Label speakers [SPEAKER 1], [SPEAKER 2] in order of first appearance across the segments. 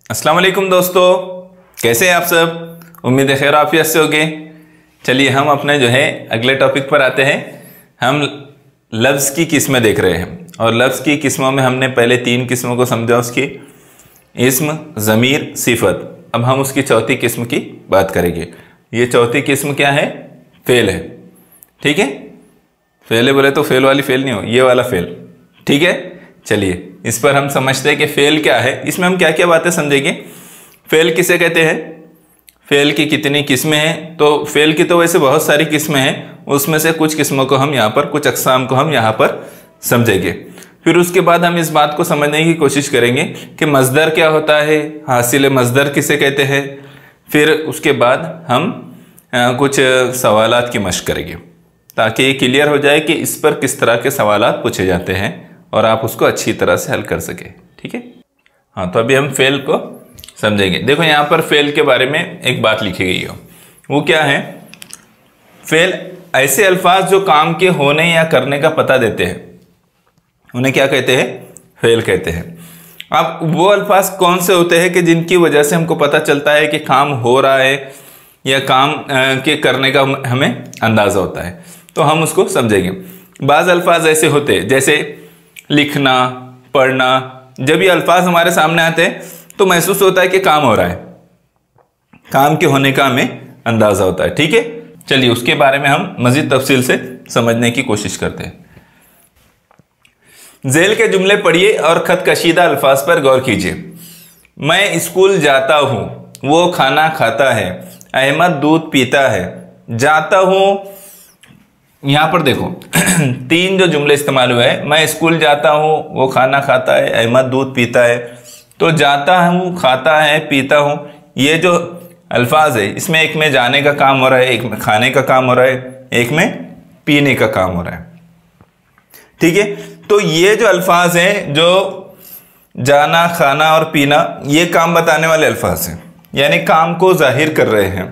[SPEAKER 1] अस्सलाम वालेकुम दोस्तों, कैसे हैं आप सब। उम्मीद है खैर आफियत से होंगे। चलिए हम अपने जो है अगले टॉपिक पर आते हैं। हम लफ्ज़ की किस्में देख रहे हैं और लफ्ज़ की किस्मों में हमने पहले 3 किस्मों को समझा, उसकी इस्म, ज़मीर, सिफत। अब हम उसकी चौथी किस्म की बात करेंगे। ये चौथी किस्म क्या है? फ़ेल है। ठीक है, फ़ेल बोले तो फ़ेल वाली फ़ेल नहीं हो, ये वाला फ़ेल। ठीक है, चलिए इस पर हम समझते हैं कि फ़ेल क्या है। इसमें हम क्या क्या बातें समझेंगे। फ़ेल किसे कहते हैं, फ़ेल की कितनी किस्में हैं। तो फ़ेल की तो वैसे बहुत सारी किस्में हैं, उसमें से कुछ किस्मों को हम यहाँ पर, कुछ अक़साम को हम यहाँ पर समझेंगे। फिर उसके बाद हम इस बात को समझने की कोशिश करेंगे कि मज़दर क्या होता है, हासिल मज़दर किसे कहते हैं। फिर उसके बाद हम कुछ सवालात की मशक़ करेंगे ताकि ये क्लियर हो जाए कि इस पर किस तरह के सवालात पूछे जाते हैं और आप उसको अच्छी तरह से हल कर सकें। ठीक है, हाँ, तो अभी हम फ़ेल को समझेंगे। देखो यहाँ पर फ़ेल के बारे में एक बात लिखी गई हो, वो क्या है? फ़ेल ऐसे अल्फाज जो काम के होने या करने का पता देते हैं, उन्हें क्या कहते हैं? फ़ेल कहते हैं। अब वो अल्फाज कौन से होते हैं कि जिनकी वजह से हमको पता चलता है कि काम हो रहा है या काम के करने का हमें अंदाज़ा होता है, तो हम उसको समझेंगे। बाज़ अल्फाज ऐसे होते हैं जैसे लिखना, पढ़ना। जब ये अल्फाज हमारे सामने आते हैं तो महसूस होता है कि काम हो रहा है, काम के होने का हमें अंदाज़ा होता है। ठीक है, चलिए उसके बारे में हम मज़ीद तफसील से समझने की कोशिश करते हैं। ज़ेल के जुमले पढ़िए और ख़त कशीदा अल्फाज पर गौर कीजिए। मैं स्कूल जाता हूँ, वो खाना खाता है, अहमद दूध पीता है। जाता हूँ, यहाँ पर देखो 3 जो जुमले इस्तेमाल हुए हैं। मैं स्कूल जाता हूँ, वो खाना खाता है, अहमद दूध पीता है। तो जाता हूँ, खाता है, पीता हूँ, ये जो अल्फाज है इसमें एक में जाने का काम हो रहा है, एक में खाने का काम हो रहा है, एक में पीने का काम हो रहा है। ठीक है, तो ये जो अल्फाज हैं, जो जाना, खाना और पीना, ये काम बताने वाले अल्फाज हैं, यानी काम को जाहिर कर रहे हैं।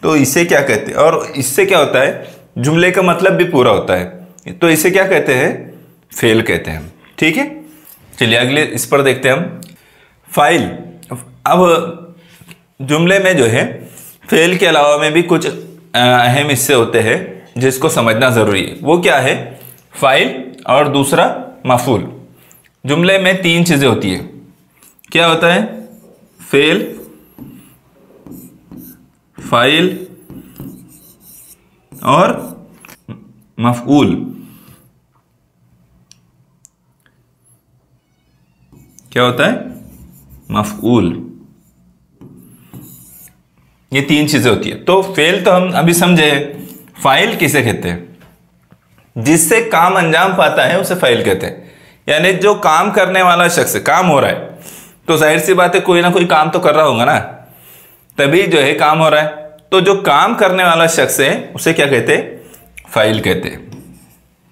[SPEAKER 1] तो इसे क्या कहते हैं? और इससे क्या होता है, जुमले का मतलब भी पूरा होता है। तो इसे क्या कहते हैं? फ़ेल कहते हैं। ठीक है, चलिए अगले इस पर देखते हैं हम। फ़ाइल। अब जुमले में जो है फ़ेल के अलावा में भी कुछ अहम हिस्से होते हैं जिसको समझना ज़रूरी है। वो क्या है? फ़ाइल और दूसरा मफ़ूल। जुमले में 3 चीज़ें होती है। क्या होता है? फ़ेल, फ़ाइल और मफ़ऊल। क्या होता है? मफ़ऊल। ये 3 चीजें होती है। तो फेल तो हम अभी समझे। फाइल किसे कहते हैं? जिससे काम अंजाम पाता है उसे फाइल कहते हैं। यानी जो काम करने वाला शख्स, काम हो रहा है तो जाहिर सी बात है कोई ना कोई काम तो कर रहा होगा ना, तभी जो है काम हो रहा है। तो जो काम करने वाला शख्स है उसे क्या कहते हैं? फाइल कहते हैं।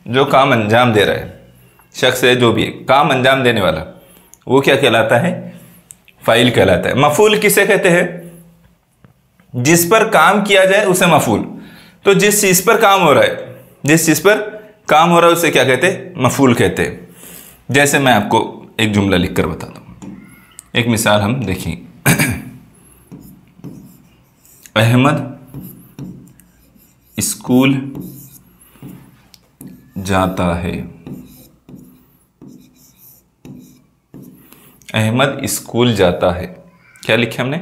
[SPEAKER 1] जो काम अंजाम दे रहा है शख्स है, जो भी है काम अंजाम देने वाला, वो क्या कहलाता है? फाइल कहलाता है। मफूल किसे कहते हैं? जिस पर काम किया जाए उसे मफूल। तो जिस चीज पर काम हो रहा है, जिस चीज पर काम हो रहा है उसे क्या कहते हैं? मफूल कहते हैं। जैसे मैं आपको एक जुमला लिखकर बताता हूं, एक मिसाल हम देखें। अहमद स्कूल जाता है। अहमद स्कूल जाता है। क्या लिखा हमने?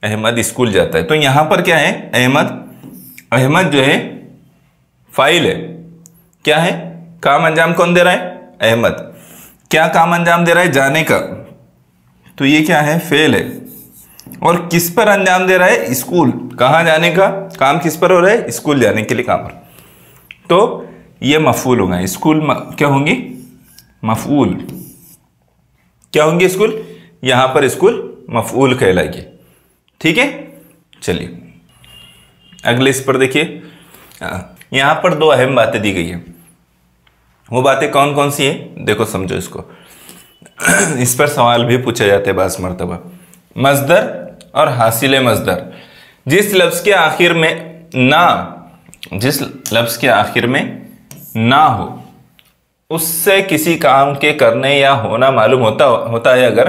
[SPEAKER 1] अहमद स्कूल जाता है। तो यहां पर क्या है? अहमद जो है फाइल है। क्या है? काम अंजाम कौन दे रहा है? अहमद। क्या काम अंजाम दे रहा है? जाने का। तो ये क्या है? फेल है। और किस पर अंजाम दे रहा है? स्कूल। कहाँ जाने का काम किस पर हो रहा है? स्कूल जाने के लिए काम हो रहा है। तो ये मफूल होगा। स्कूल क्या होंगी? मफूल। क्या होंगे? स्कूल। यहां पर स्कूल मफूल कहलाएगी। ठीक है, चलिए अगले इस पर देखिए। यहां पर 2 अहम बातें दी गई है। वो बातें कौन कौन सी है? देखो समझो इसको। इस पर सवाल भी पूछे जाते हैं बाज़ मर्तबा। मज़दर और हासिल मज़दर। जिस लफ्ज़ के आखिर में ना हो उससे किसी काम के करने या होना मालूम होता है अगर,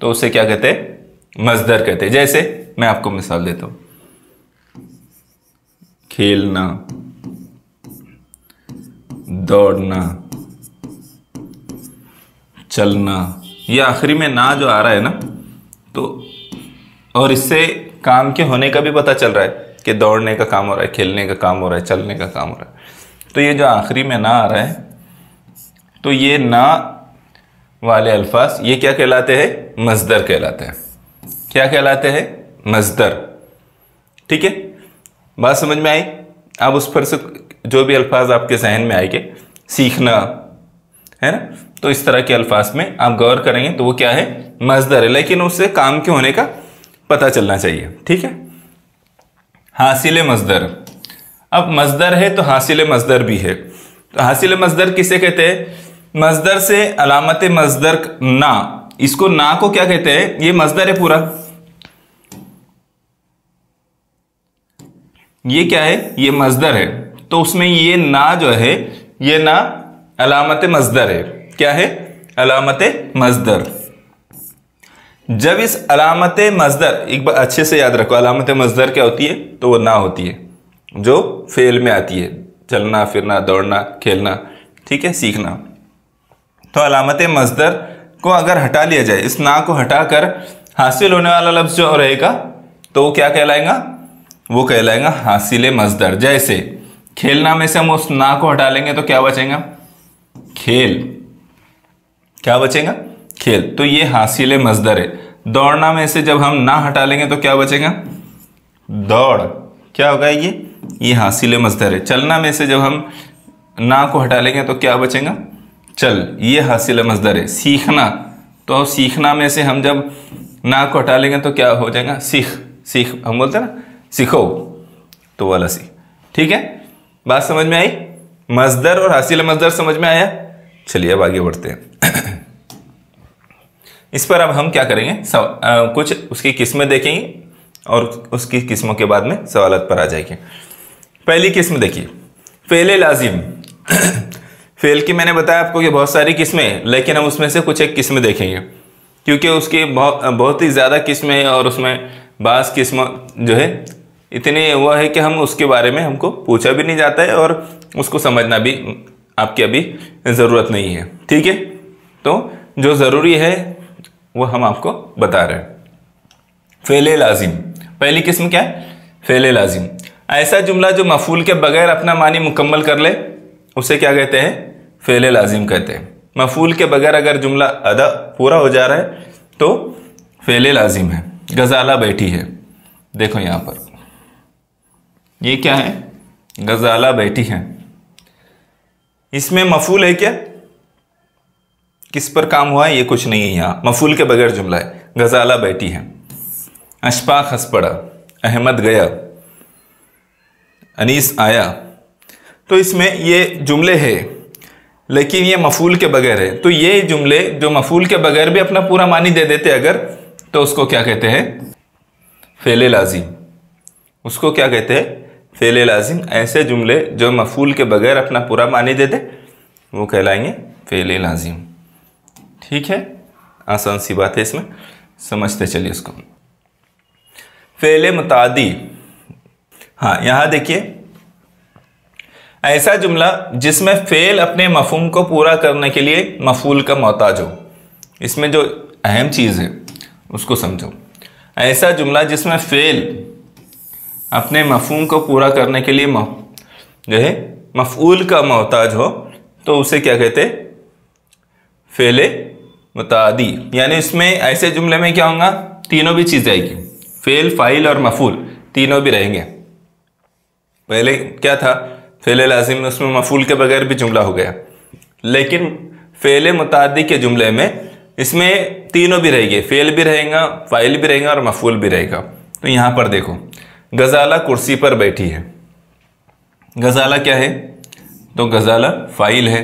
[SPEAKER 1] तो उसे क्या कहते हैं? मजदर कहते हैं। जैसे मैं आपको मिसाल देता हूं, खेलना, दौड़ना, चलना, ये आखिरी में ना जो आ रहा है ना, तो और इससे काम के होने का भी पता चल रहा है कि दौड़ने का काम हो रहा है, खेलने का काम हो रहा है, चलने का काम हो रहा है। तो ये जो आखिरी में ना आ रहा है, तो ये ना वाले अल्फाज ये क्या कहलाते हैं? मजदर कहलाते हैं। क्या कहलाते हैं? मजदर। ठीक है, बात समझ में आई? अब उस पर से जो भी अल्फाज आपके जहन में आएंगे, सीखना है ना, तो इस तरह के अल्फाज में आप गौर करेंगे तो वो क्या है? मजदर है, लेकिन उससे काम के होने का पता चलना चाहिए। ठीक है, हासिल मजदर। अब मजदर है तो हासिल मजदर भी है। तो हासिल मजदर किसे कहते हैं? मजदर से अलामत मजदर ना, इसको ना को क्या कहते हैं? ये मजदर है पूरा, ये क्या है? ये मजदर है। तो उसमें ये ना जो है, ये ना अलामत मजदर है। क्या है? अलामत मजदर। जब इस अलामत मजदर, एक बार अच्छे से याद रखो, अलामत मजदर क्या होती है? तो वो ना होती है जो फेल में आती है, चलना, फिरना, दौड़ना, खेलना, ठीक है, सीखना। तो अलामत मजदर को अगर हटा लिया जाए, इस ना को हटाकर हासिल होने वाला लफ्ज जो रहेगा, तो वो क्या कहलाएगा? वो कहलाएगा हासिल मजदर। जैसे खेलना में से हम उस ना को हटा लेंगे तो क्या बचेगा? खेल। क्या बचेगा? खेल। तो ये हासिल मजदर है। दौड़ना में से जब हम ना हटा लेंगे तो क्या बचेगा? दौड़। क्या होगा? ये हासिल मजदर है। चलना में से जब हम ना को हटा लेंगे तो क्या बचेगा? चल। ये हासिल मजदर है। सीखना, तो सीखना में से हम जब ना को हटा लेंगे तो क्या हो जाएगा? सीख। सीख हम बोलते हैं ना, सीखो, तो वाला सीख। ठीक है, बात समझ में आई? मजदर और हासिल मजदर समझ में आया? चलिए अब आगे बढ़ते हैं। इस पर अब हम क्या करेंगे? कुछ उसकी किस्में देखेंगे और उसकी किस्मों के बाद में सवालत पर आ जाएंगे। पहली किस्म देखिए, फेल लाजिम। फेल की मैंने बताया आपको कि बहुत सारी किस्में हैं, लेकिन हम उसमें से कुछ एक किस्में देखेंगे, क्योंकि उसकी बहुत ही ज़्यादा किस्में हैं और उसमें बास किस्म जो है इतनी हुआ है कि हम उसके बारे में हमको पूछा भी नहीं जाता है और उसको समझना भी आपकी अभी ज़रूरत नहीं है। ठीक है, तो जो ज़रूरी है वो हम आपको बता रहे हैं। फेल लाजिम, पहली किस्म क्या है? फेल लाजिम। ऐसा जुमला जो मफूल के बगैर अपना मानी मुकम्मल कर ले, उसे क्या कहते हैं? फेल लाजिम कहते हैं। मफूल के बगैर अगर जुमला अदा पूरा हो जा रहा है तो फेल लाजिम है। गजाला बैठी है, देखो यहां पर ये क्या है? गजाला बैठी है। इसमें मफूल है क्या? किस पर काम हुआ है? ये कुछ नहीं है, यहाँ मफूल के बगैर जुमला है। गजाला बैठी है। अशफाक हंस पड़ा, अहमद गया, अनीस आया। तो इसमें ये जुमले हैं, लेकिन ये मफूल के बगैर है। तो ये जुमले जो मफूल के बगैर भी अपना पूरा मानी दे देते अगर, तो उसको क्या कहते हैं? फेल लाजिम। उसको क्या कहते हैं? फेल लाजिम। ऐसे जुमले जो मफूल के बगैर अपना पूरा मानी दे दे, वो कहलाएंगे फेल लाजिम। ठीक है, आसान सी बात है, इसमें समझते चलिए इसको। फेल मुतादी। हाँ, यहां देखिए, ऐसा जुमला जिसमें फेल अपने मफहूम को पूरा करने के लिए मफूल का मोहताज हो। इसमें जो अहम चीज़ है उसको समझो। ऐसा जुमला जिसमें फेल अपने मफहूम को पूरा करने के लिए जो है मफऊल का मोहताज हो, तो उसे क्या कहते हैं? फेल मुतादी। यानी इसमें ऐसे जुमले में क्या होगा? तीनों भी चीज़ आएगी, फेल, फाइल और मफूल तीनों भी रहेंगे। पहले क्या था? फेल लाजिम में उसमें मफूल के बगैर भी जुमला हो गया, लेकिन फेल मुतादी के जुमले में इसमें तीनों भी रहेंगे, फेल भी रहेगा, फाइल भी रहेगा और मफूल भी रहेगा। तो यहाँ पर देखो, गजाला कुर्सी पर बैठी है। गजाला क्या है? तो गजाला फाइल है।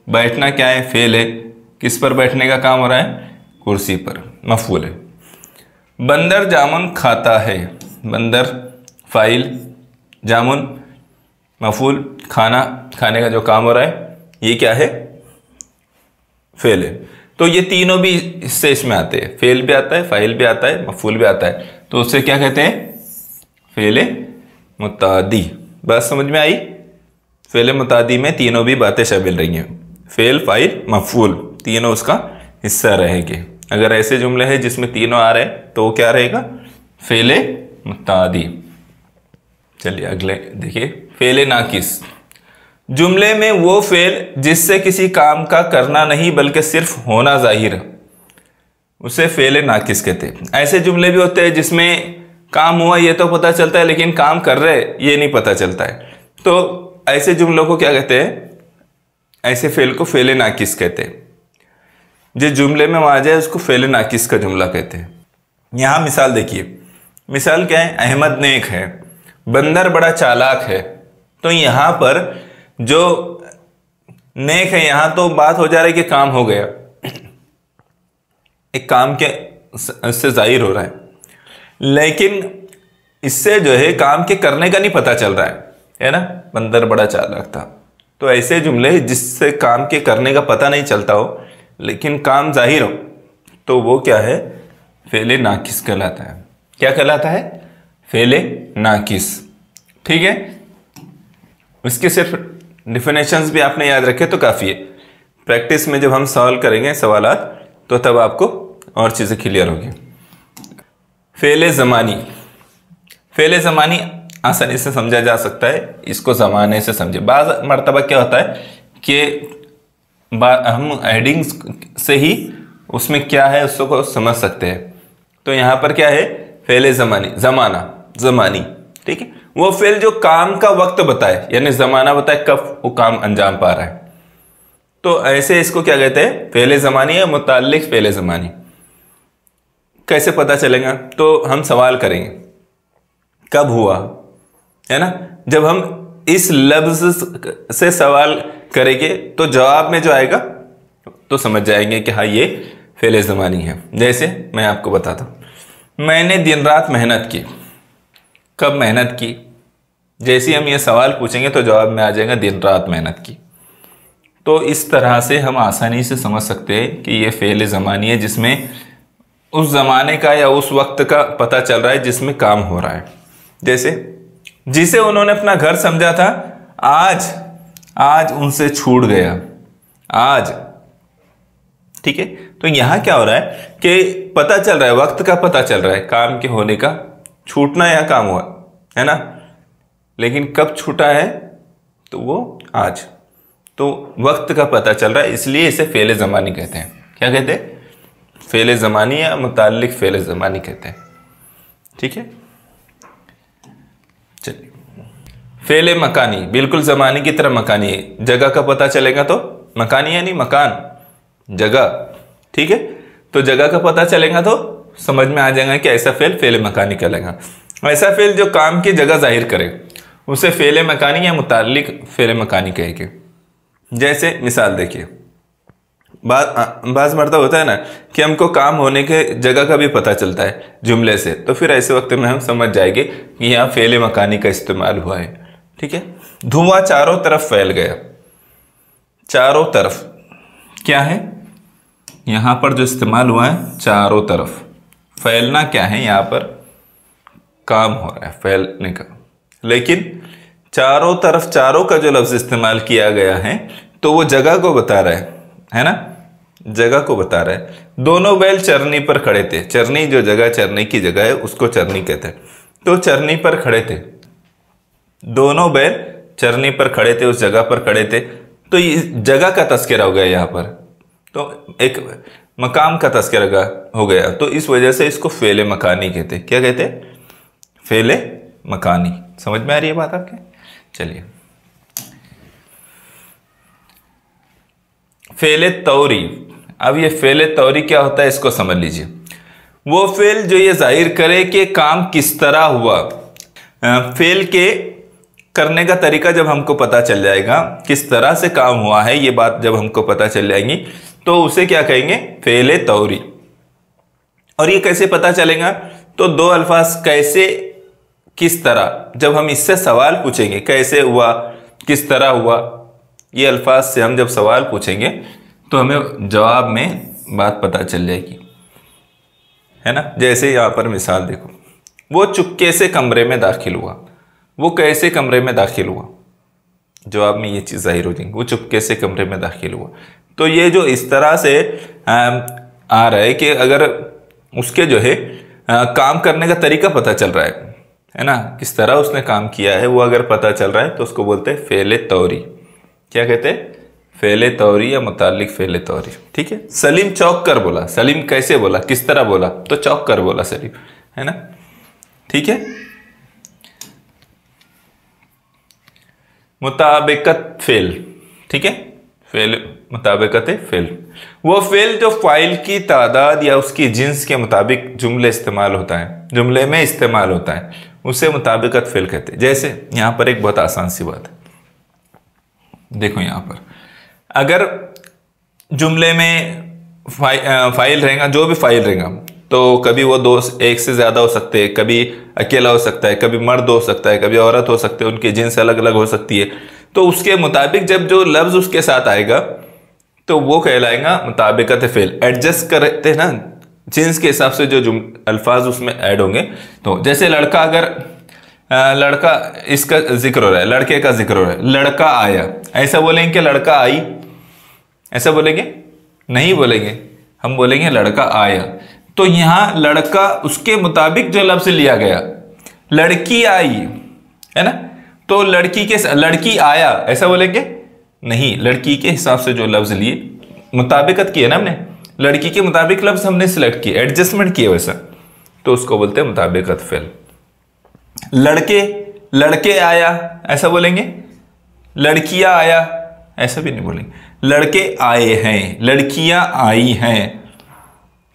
[SPEAKER 1] बैठना क्या है? फेल है। किस पर बैठने का काम हो रहा है? कुर्सी पर, मफूल है। बंदर जामुन खाता है। बंदर फाइल, जामुन मफूल, खाना, खाने का जो काम हो रहा है, ये क्या है? फेल है। तो ये तीनों भी हिस्से इसमें आते हैं, फेल भी आता है, फाइल भी आता है, मफूल भी आता है। तो उससे क्या कहते हैं? फेले मुतादी। बात समझ में आई? फेले मुतादी में तीनों भी बातें शामिल रहेंगी, फेल, फाइल, मफूल, तीनों उसका हिस्सा रहेंगे। अगर ऐसे जुमले हैं जिसमें तीनों आ रहे हैं तो वो क्या रहेगा? फेले मुतादी। चलिए अगले देखिए, फेले नाकिस। जुमले में वो फेल जिससे किसी काम का करना नहीं बल्कि सिर्फ होना जाहिर, उसे फेले नाकिस कहते हैं। ऐसे जुमले भी होते हैं जिसमें काम हुआ ये तो पता चलता है लेकिन काम कर रहे ये नहीं पता चलता है, तो ऐसे जुमलों को क्या कहते हैं? ऐसे फेल को फेले नाकिस कहते हैं। जिस जुमले में आ जाए उसको फेले नाकिस का जुमला कहते हैं। यहां मिसाल देखिए, मिसाल क्या है? अहमद नेक है, बंदर बड़ा चालाक है। तो यहां पर जो नेक है, यहां तो बात हो जा रही है कि काम हो गया, एक काम के इससे जाहिर हो रहा है, लेकिन इससे जो है काम के करने का नहीं पता चल रहा है ना? बंदर बड़ा चालाक था। तो ऐसे जुमले जिससे काम के करने का पता नहीं चलता हो लेकिन काम जाहिर हो, तो वो क्या है? फेले नाकिस कहलाता है। क्या कहलाता है? फेले नाकिस। ठीक है, इसके सिर्फ डिफिनेशंस भी आपने याद रखे तो काफ़ी है। प्रैक्टिस में जब हम सॉल्व करेंगे सवालात तो तब आपको और चीज़ें क्लियर होगी। फेले ज़मानी। फेले ज़मानी आसानी से समझा जा सकता है, इसको ज़माने से समझे। बाज़ मरतबा क्या होता है कि हम हेडिंग्स से ही उसमें क्या है उसको समझ सकते हैं। तो यहाँ पर क्या है? फेले ज़मानी, ज़माना, ज़मानी। ठीक है, वो फेल जो काम का वक्त बताए, यानी ज़माना बताए कब वो काम अंजाम पा रहा है। तो ऐसे इसको क्या कहते हैं? फेले ज़मानी या मुताल्लिक फेले ज़मानी। कैसे पता चलेगा? तो हम सवाल करेंगे कब हुआ, है ना? जब हम इस लफ्ज से सवाल करेंगे तो जवाब में जो आएगा तो समझ जाएंगे कि हाँ ये फेले ज़मानी है। जैसे मैं आपको बताता हूँ, मैंने दिन रात मेहनत की। कब मेहनत की? जैसे हम ये सवाल पूछेंगे तो जवाब में आ जाएगा दिन रात मेहनत की। तो इस तरह से हम आसानी से समझ सकते हैं कि ये फेले ज़मानी है जिसमें उस ज़माने का या उस वक्त का पता चल रहा है जिसमें काम हो रहा है। जैसे जिसे उन्होंने अपना घर समझा था आज उनसे छूट गया, आज। ठीक है, तो यहां क्या हो रहा है कि पता चल रहा है, वक्त का पता चल रहा है, काम के होने का, छूटना या काम हुआ, है ना? लेकिन कब छूटा है? तो वो आज। तो वक्त का पता चल रहा है, इसलिए इसे फेले ज़मानी कहते हैं। क्या कहते हैं? फेले ज़मानी या मुताल्लिक फेले ज़मानी कहते हैं। ठीक है, चलिए। फेले मकानी, बिल्कुल ज़मानी की तरह मकानी है। जगह का पता चलेगा तो मकानी यानी मकान, जगह। ठीक है, तो जगह का पता चलेगा तो समझ में आ जाएगा कि ऐसा फेल फेले मकानी कहलाएगा। ऐसा फेल जो काम की जगह जाहिर करे उसे फेले मकानी या मुताल्लिक फेले मकानी कहेंगे। जैसे मिसाल देखिए, बाज़ मरतबा होता है ना कि हमको काम होने के जगह का भी पता चलता है जुमले से, तो फिर ऐसे वक्त में हम समझ जाएंगे कि यहाँ फेले मकानी का इस्तेमाल हुआ है। ठीक है, धुआं चारों तरफ फैल गया। चारों तरफ क्या है? यहाँ पर जो इस्तेमाल हुआ है चारों तरफ। फैलना क्या है? यहाँ पर काम हो रहा है फैलने का, लेकिन चारों तरफ, चारों का जो लफ्ज़ इस्तेमाल किया गया है तो वो जगह को बता रहा है ना? जगह को बता रहा है। दोनों बैल चरनी पर खड़े थे। चरनी जो जगह, चरनी की जगह है उसको चरनी कहते हैं। तो चरनी पर खड़े थे, दोनों बैल चरनी पर खड़े थे, उस जगह पर खड़े थे। तो ये जगह का तस्करा हो गया यहाँ पर, तो एक मकाम का तस्करा हो गया। तो इस वजह से इसको फेले मकानी कहते हैं। क्या कहते हैं? फेले मकानी। समझ में आ रही है बात आपके? चलिए, फेले तौरी। अब ये फेले तौरी क्या होता है इसको समझ लीजिए। वो फेल जो ये जाहिर करे कि काम किस तरह हुआ। फेल के करने का तरीका जब हमको पता चल जाएगा, किस तरह से काम हुआ है, ये बात जब हमको पता चल जाएगी तो उसे क्या कहेंगे? फेले तौरी। और ये कैसे पता चलेगा? तो दो अल्फाज कैसे, किस तरह, जब हम इससे सवाल पूछेंगे कैसे हुआ, किस तरह हुआ, ये अल्फाज से हम जब सवाल पूछेंगे तो हमें जवाब में बात पता चल जाएगी, है ना। जैसे यहाँ पर मिसाल देखो, वो चुपके से कमरे में दाखिल हुआ। वो कैसे कमरे में दाखिल हुआ, जवाब में ये चीज़ जाहिर हो जाएगी। वो चुपके से कमरे में दाखिल हुआ। तो ये जो इस तरह से आ रहा है कि अगर उसके जो है काम करने का तरीका पता चल रहा है ना, किस तरह उसने काम किया है वो अगर पता चल रहा है तो उसको बोलते हैं फ़ेल तौरी। क्या कहते हैं? फ़ेल तौरी या मुताल्लिक फ़ेल तौरी। ठीक है। सलीम चौंक कर बोला। सलीम कैसे बोला, किस तरह बोला? तो चौंक कर बोला सलीम, है ना। ठीक है। मुताबिकत फ़ेल। ठीक है। फ़ेल मुताबिकत फ़ेल, वो फ़ेल जो फ़ाइल की तादाद या उसकी जिन्स के मुताबिक जुमले इस्तेमाल होता है, जुमले में इस्तेमाल होता है, उसे मुताबिकत फ़ेल कहते हैं। जैसे यहाँ पर एक बहुत आसान सी बात है। देखो यहाँ पर अगर जुमले में फ़ाइल रहेगा, जो भी फ़ाइल रहेगा, तो कभी वो दो एक से ज़्यादा हो सकते हैं, कभी अकेला हो सकता है, कभी मर्द हो सकता है, कभी औरत हो सकते हैं, उनकी जिन्स अलग अलग हो सकती है। तो उसके मुताबिक जब जो लफ्ज़ उसके साथ आएगा तो वो कहलाएगा मुताबिकत फ़ेल। एडजस्ट करते हैं ना जिन्स के हिसाब से जो अल्फाज उसमें ऐड होंगे। तो जैसे लड़का, अगर लड़का इसका जिक्र हो रहा है, लड़के का जिक्र हो रहा है, लड़का आया, ऐसा बोलेंगे कि लड़का आई? ऐसा बोलेंगे? नहीं बोलेंगे, हम बोलेंगे लड़का आया। तो यहाँ लड़का उसके मुताबिक जो लफ्ज़ लिया गया, लड़की आई, है ना, तो लड़की आया ऐसा बोलेंगे? नहीं, लड़की के हिसाब से जो लफ्ज़ लिए, मुताबिकत की है ना हमने, लड़की के मुताबिक लफ्ज़ हमने सिलेक्ट किए, एडजस्टमेंट किए वैसा, तो उसको बोलते हैं मुताबिकत फ़ेल। लड़के आया ऐसा बोलेंगे? लड़कियां आया ऐसा भी नहीं बोलेंगे, लड़के आए हैं, लड़कियां आई हैं।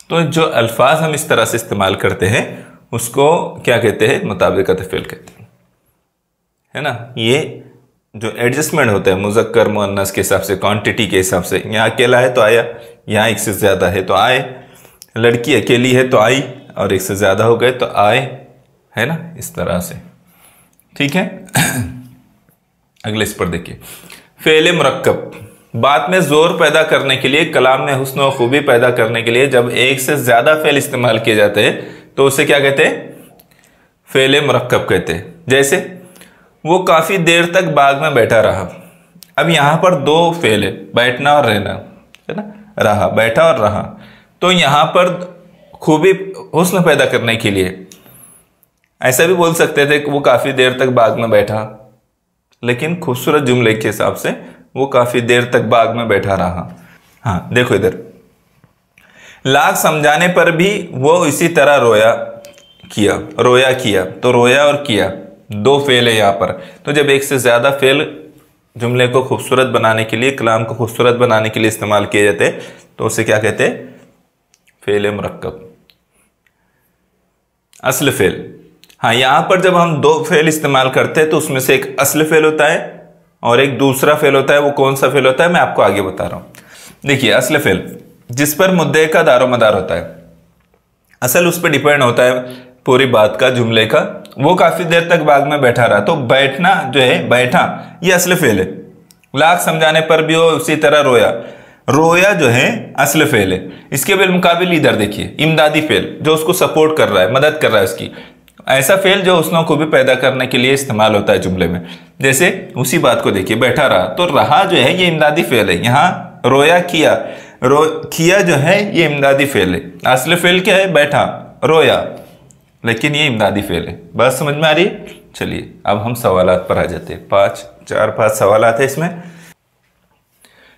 [SPEAKER 1] तो जो अल्फाज हम इस तरह से इस्तेमाल करते हैं उसको क्या कहते हैं? मुताबिकत फ़ेल कहते हैं, है ना। ये जो एडजस्टमेंट होता है मुज़क्कर मुअन्नस के हिसाब से, क्वांटिटी के हिसाब से, यहाँ अकेला है तो आया, यहाँ एक से ज़्यादा है तो आए, लड़की अकेली है तो आई, और एक से ज़्यादा हो गए तो आए, है ना, इस तरह से। ठीक है। अगले इस पर देखिए, फ़ेल मुरक्कब, बात में ज़ोर पैदा करने के लिए, कलाम में हुस्न और खूबी पैदा करने के लिए जब एक से ज़्यादा फ़ेल इस्तेमाल किए जाते हैं तो उसे क्या कहते हैं? फ़ेल मुरक्कब कहते हैं। जैसे वो काफ़ी देर तक बाग में बैठा रहा। अब यहाँ पर दो फ़ेल है, बैठना और रहना, है ना, रहा, बैठा और रहा। तो यहाँ पर खूबी, हुस्न पैदा करने के लिए ऐसा भी बोल सकते थे कि वो काफ़ी देर तक बाग में बैठा, लेकिन खूबसूरत जुमले के हिसाब से वो काफ़ी देर तक बाग में बैठा रहा। हाँ देखो इधर, लाख समझाने पर भी वो इसी तरह रोया किया, तो रोया और किया दो फ़ेल है यहाँ पर। तो जब एक से ज़्यादा फ़ेल जुमले को खूबसूरत बनाने के लिए, कलाम को खूबसूरत बनाने के लिए इस्तेमाल किए जाते हैं तो उसे क्या कहते हैं? फ़ेल मुरक्कब। अस्ल फ़ेल, हाँ यहाँ पर जब हम दो फ़ेल इस्तेमाल करते हैं तो उसमें से एक अस्ल फ़ेल होता है और एक दूसरा फ़ेल होता है। वो कौन सा फ़ेल होता है मैं आपको आगे बता रहा हूँ। देखिए, अस्ल फ़ेल जिस पर मुद्दे का दारोमदार होता है, असल उस पर डिपेंड होता है पूरी बात का, जुमले का। वो काफ़ी देर तक बाग में बैठा रहा, तो बैठना जो है, बैठा, ये अस्ल फ़ेल है। लाख समझाने पर भी वो उसी तरह रोया जो है अस्ल फ़ेल है। इसके बिलमुकाबिल इधर देखिए, इमदादी फ़ेल जो उसको सपोर्ट कर रहा है, मदद कर रहा है उसकी, ऐसा फ़ेल जो हुस्न को भी पैदा करने के लिए इस्तेमाल होता है जुमले में। जैसे उसी बात को देखिए, बैठा रहा, तो रहा जो है ये इमदादी फ़ेल है। यहाँ रोया किया, किया जो है ये इमदादी फ़ेल है। अस्ल फ़ेल क्या है? बैठा, रोया, लेकिन ये इमदादी फ़ेल है। बात समझ में आ रही है? चलिए अब हम सवालात पर आ जाते हैं। 4-5 सवालात है इसमें।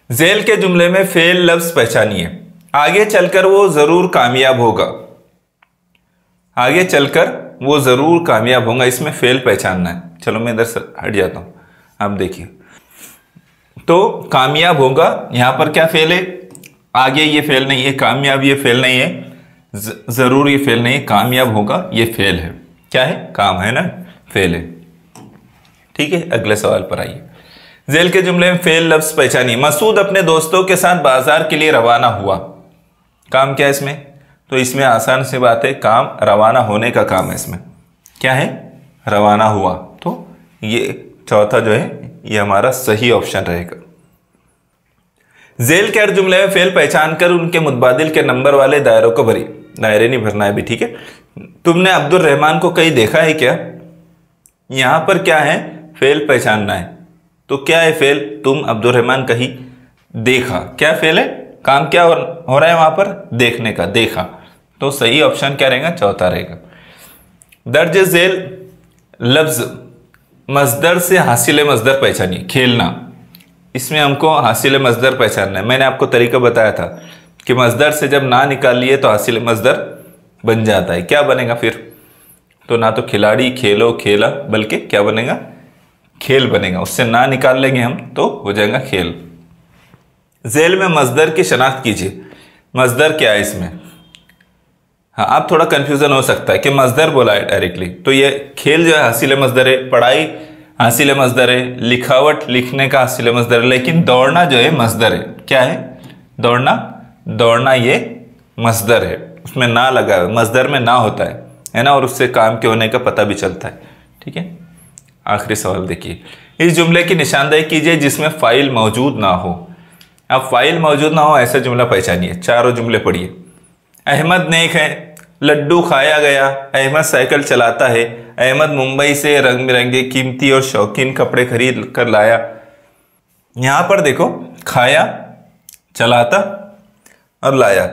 [SPEAKER 1] ज़ेल के जुमले में फ़ेल लफ्ज़ पहचानिए, आगे चलकर वो ज़रूर कामयाब होगा। आगे चलकर वो ज़रूर कामयाब होगा, इसमें फ़ेल पहचानना है। चलो मैं इधर से हट जाता हूँ, आप देखिए। तो कामयाब होगा, यहाँ पर क्या फ़ेल है? आगे ये फ़ेल नहीं है, कामयाब ये फ़ेल नहीं है, ज़रूर ये फ़ेल नहीं है, कामयाब होगा ये फ़ेल है। क्या है? काम है ना, फ़ेल है। ठीक है, अगले सवाल पर आइए। ज़ेल के जुमले में फ़ेल लफ्ज़ पहचानिए। मसूद अपने दोस्तों के साथ बाजार के लिए रवाना हुआ। काम क्या है इसमें? तो इसमें आसान सी बात है, काम रवाना होने का काम है। इसमें क्या है? रवाना हुआ। तो ये चौथा जो है ये हमारा सही ऑप्शन रहेगा। जेल के हर जुमले में फेल पहचान कर उनके मुतबादिल के नंबर वाले दायरों को भरी। दायरे नहीं भरना है भी, ठीक है। तुमने अब्दुल रहमान को कहीं देखा है क्या? यहां पर क्या है? फेल पहचानना है। तो क्या है फेल? तुम अब्दुल रहमान कहीं देखा, क्या फेल है? काम क्या हो रहा है वहां पर? देखने का, देखा। तो सही ऑप्शन क्या रहेगा? चौथा रहेगा। दर्ज झेल लफ्ज मजदर से हासिल मजदर पहचानिए। खेलना, इसमें हमको हासिल मजदर पहचानना है। मैंने आपको तरीका बताया था कि मजदर से जब ना निकाल लिए तो हासिल मजदर बन जाता है। क्या बनेगा फिर? तो ना तो खिलाड़ी, खेलो, खेला, बल्कि क्या बनेगा? खेल बनेगा। उससे ना निकाल लेंगे हम तो हो जाएगा खेल। जेल में मजदर की शनाख्त कीजिए। मजदर क्या है इसमें? हाँ, आप थोड़ा कंफ्यूजन हो सकता है कि मजदर बोला है डायरेक्टली, तो ये खेल जो है हासिल मजदर है, पढ़ाई हासिल मजदर है, लिखावट लिखने का हासिल मजदर है, लेकिन दौड़ना जो है मजदर है। क्या है? दौड़ना, दौड़ना ये मजदर है। उसमें ना लगा है, मजदर में ना होता है ना, और उससे काम के होने का पता भी चलता है। ठीक है, आखिरी सवाल देखिए। इस जुमले की निशानदेही कीजिए जिसमें फाइल मौजूद ना हो। अब फाइल मौजूद ना हो ऐसा जुमला पहचानिए। चारों जुमले पढ़िए। अहमद नेक है, लड्डू खाया गया, अहमद साइकिल चलाता है, अहमद मुंबई से रंग बिरंगे कीमती और शौकीन कपड़े खरीद कर लाया। यहां पर देखो, खाया, चलाता और लाया,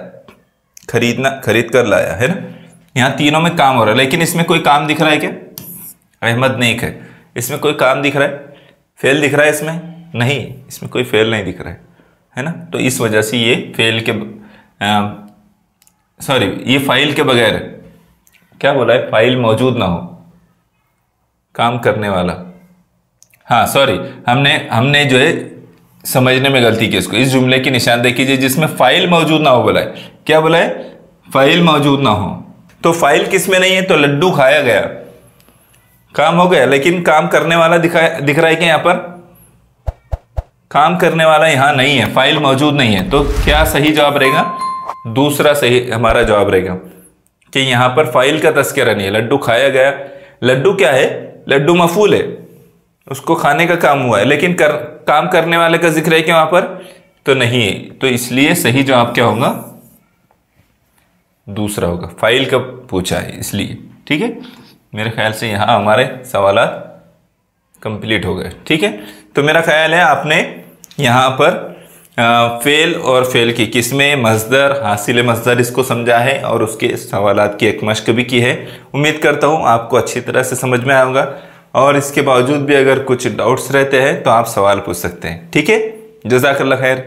[SPEAKER 1] खरीदना, खरीद कर लाया, है ना। यहां तीनों में काम हो रहा है, लेकिन इसमें कोई काम दिख रहा है क्या? अहमद नेक है, इसमें कोई काम दिख रहा है? फेल दिख रहा है इसमें? नहीं, इसमें कोई फेल नहीं दिख रहा है ना। तो इस वजह से ये फेल के ये फाइल के बगैर, क्या बोला है? फाइल मौजूद ना हो, काम करने वाला। हाँ सॉरी, हमने जो है समझने में गलती की इसको। इस जुमले की निशानदेही कीजिए जिसमें फाइल मौजूद ना हो बोला है। क्या बोला है? फाइल मौजूद ना हो। तो फाइल किस में नहीं है? तो लड्डू खाया गया, काम हो गया, लेकिन काम करने वाला दिख रहा है क्या यहां पर? काम करने वाला यहां नहीं है, फाइल मौजूद नहीं है। तो क्या सही जवाब रहेगा? दूसरा सही हमारा जवाब रहेगा कि यहां पर फाइल का तस्करा नहीं है। लड्डू खाया गया, लड्डू क्या है? लड्डू मफूल है, उसको खाने का काम हुआ है, लेकिन काम करने वाले का जिक्र है क्या वहां पर? तो नहीं है। तो इसलिए सही जवाब क्या होगा? दूसरा होगा। फाइल कब पूछा है इसलिए। ठीक है, मेरे ख्याल से यहां हमारे सवाल कंप्लीट हो गए। ठीक है, तो मेरा ख्याल है आपने यहां पर फेल और फेल की किस्में, मजदर, हासिल मजदर इसको समझा है और उसके सवालात की एक मश्क भी की है। उम्मीद करता हूँ आपको अच्छी तरह से समझ में आएगा, और इसके बावजूद भी अगर कुछ डाउट्स रहते हैं तो आप सवाल पूछ सकते हैं। ठीक है, जज़ाकल्लाह खैर।